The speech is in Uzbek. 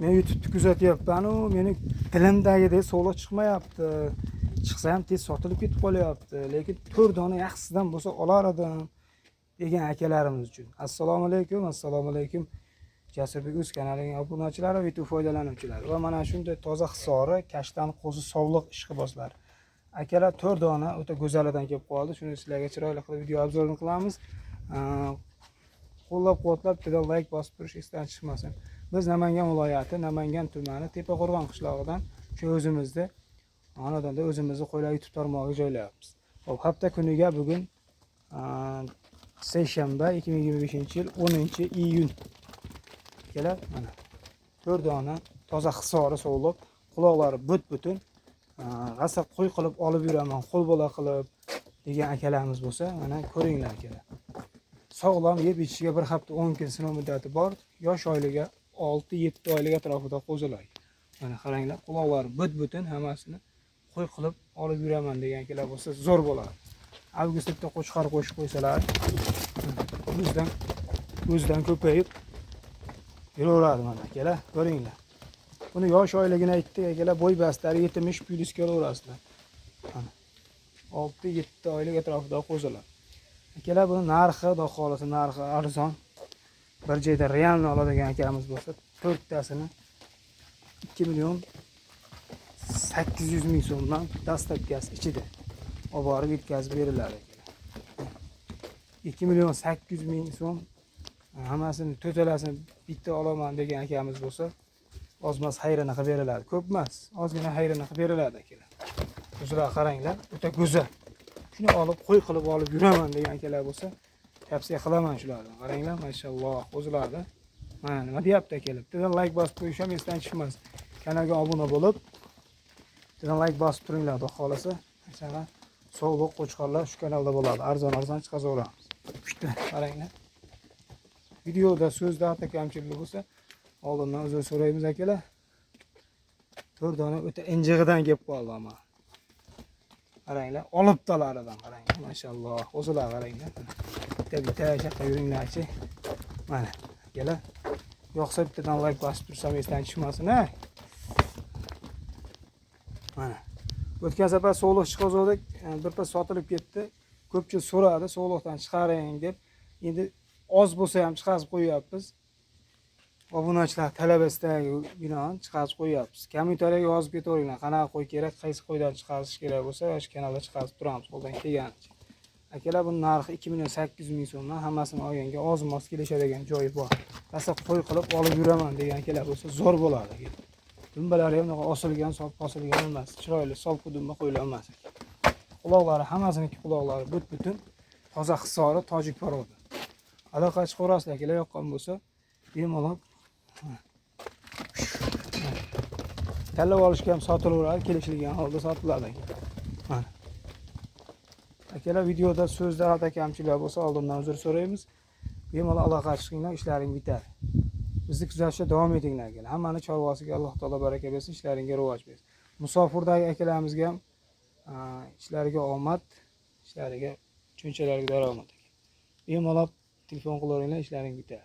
Men YouTube'da kuzatyapman, meni dilimdagidek sovg'a chiqmayapti. Chiqsa ham tez sotilib ketib qolyapti. Lekin 4 dona yaxshisidan bo'lsa olar edim degan akalarimiz uchun. Assalomu alaykum, assalomu alaykum. Jasurbek o'z kanalining obunachilari va YouTube foydalanuvchilari va mana shunday toza hisori, kashtan qo'zi sovliq ishqibozlari. Akalar 4 dona o'ta go'zalidan kelib qoldi. Shuni sizlarga chiroyli qilib video obzorini qilamiz. Qo'llab-quvvatlab, bitta like bosib turish esdan chiqmasin. Biz Namangan viloyati, Namangan tumani, Tepaqo'rg'on qishlog'idan shu o'zimizda xonadonda o'zimizni qo'ylar YouTube tarmog'iga joylayapmiz. Xo'p, hafta kuniga bugun seshanba 2025-yil 10-iyun. Kelar mana 4 dona toza hisori sovliq, quloqlari but-butun, g'asab qo'y qilib olib yuraman, qo'l bola qilib degan akalarimiz bo'lsa, mana ko'ringlar akalar. Sog'lom yeb ichishiga bir hafta 10 kun sinov muddati bor. Yosh oilaga 6-7 oylik atrofida qo'zilar. Mana qaranglar, quloqlari but-butun, hammasini qo'y qilib olib yuraman degan akalar bo'lsa zo'r bo'ladi. Avgustda qo'chqor qo'shib qo'ysalar, o'zidan ko'payib yuraveradi mana akalar, ko'ringlar. Buni yosh oiligini aytdik akalar, bo'y bastlari 70+ kelaverasizlar. Mana 6-7 oylik atrofida qo'zilar. Akalar buni narxi, xudo xolasa narxi arzon. Bir joyda realni oladigan akamiz bo'lsa, 4 tasini 2.800.000 so'mdan dastlabkasi ichida olib borib yetkazib beriladi akalar. 2.800.000 so'm hammasini to'talasini bitta olaman degan akamiz bo'lsa, ozmas hayrini qilib beriladi. Ko'p emas, ozgina hayrini qilib beriladi akalar. O'zinglar qaranglar, o'ta go'zal. Shuni olib qo'y qilib olib yuraman degan akalar bo'lsa, tavsiya qilaman shularni. Qaranglar, mashalloh, o'zlarida. Mana nima deyapti akalar. Bittadan like bosib qo'yish ham esdan chiqmas. Kanalga obuna bo'lib, bittadan like bosib turinglar, xudo xolasa. Masalan, sovliq qo'chqorlar shu kanalda bo'ladi. Arzon chiqazaveramiz. Bitta qaranglar. Videoda so'zda xato kamchilik bo'lsa, oldindan uzr so'raymiz akalar. 4 dona o'ta injig'idan kelib qoldi ama. Qaranglar, olibtalaridan qaranglar, mashalloh. O'zlar qaranglar. Bitta chaqa yuringlarchi. Mana, akalar. Yo'qsa bittadan like bosib tursam esdan chiqmasin, ha. Mana. O'tgan safar sovliq chiqazdik, birpas sotilib ketdi. Ko'pchilik so'radi, sovliqdan chiqaring deb. Endi oz bo'lsa ham chiqazib qo'yapmiz. Obunachilar talabasiga binoan chiqazib qo'yapmiz. Kommentariyaga yozib ketaveringlar, qanaqa qo'y kerak, qaysi qo'ydan chiqarish kerak bo'lsa, o'sha kanalda chiqazib turamiz qo'ldan kelganicha. Akalar, buning narxi 2.800.000 so'mdan, hammasini olganga oz-moz kelishadigan joyi bor. Rasab qo'y qilib olib yuraman degan akalar bo'lsa, zo'r bo'ladi. Dumbalari ham osilgan, osilgan emas, chiroyli solqi dumba qo'ylar emas. Quloqlari hammasiniki quloqlari but-butun, toza hisori, tojik poroda. Aloqa chiqarasizlar akalar, yoqqan bo'lsa, bemalol tanlab olishga ham sotilaveradi, kelishilgan holda sotiladi. Mana. Akalar, videoda so'zda xato kamchiliklar bo'lsa, oldindan uzr so'raymiz. Bemalol aloqa chiqinglar, ishlaring bitadi. Bizni kuzatishda davom etinglar akalar. Hammani chorvasiga Alloh taolo baraka bersin, ishlaringga rivoj bersin. Musofirdagi akalarimizga ham ishlariga omad, ishlariga cho'nchalariga daromad. Bemalol telefon qilaveringlar, ishlaring bitadi.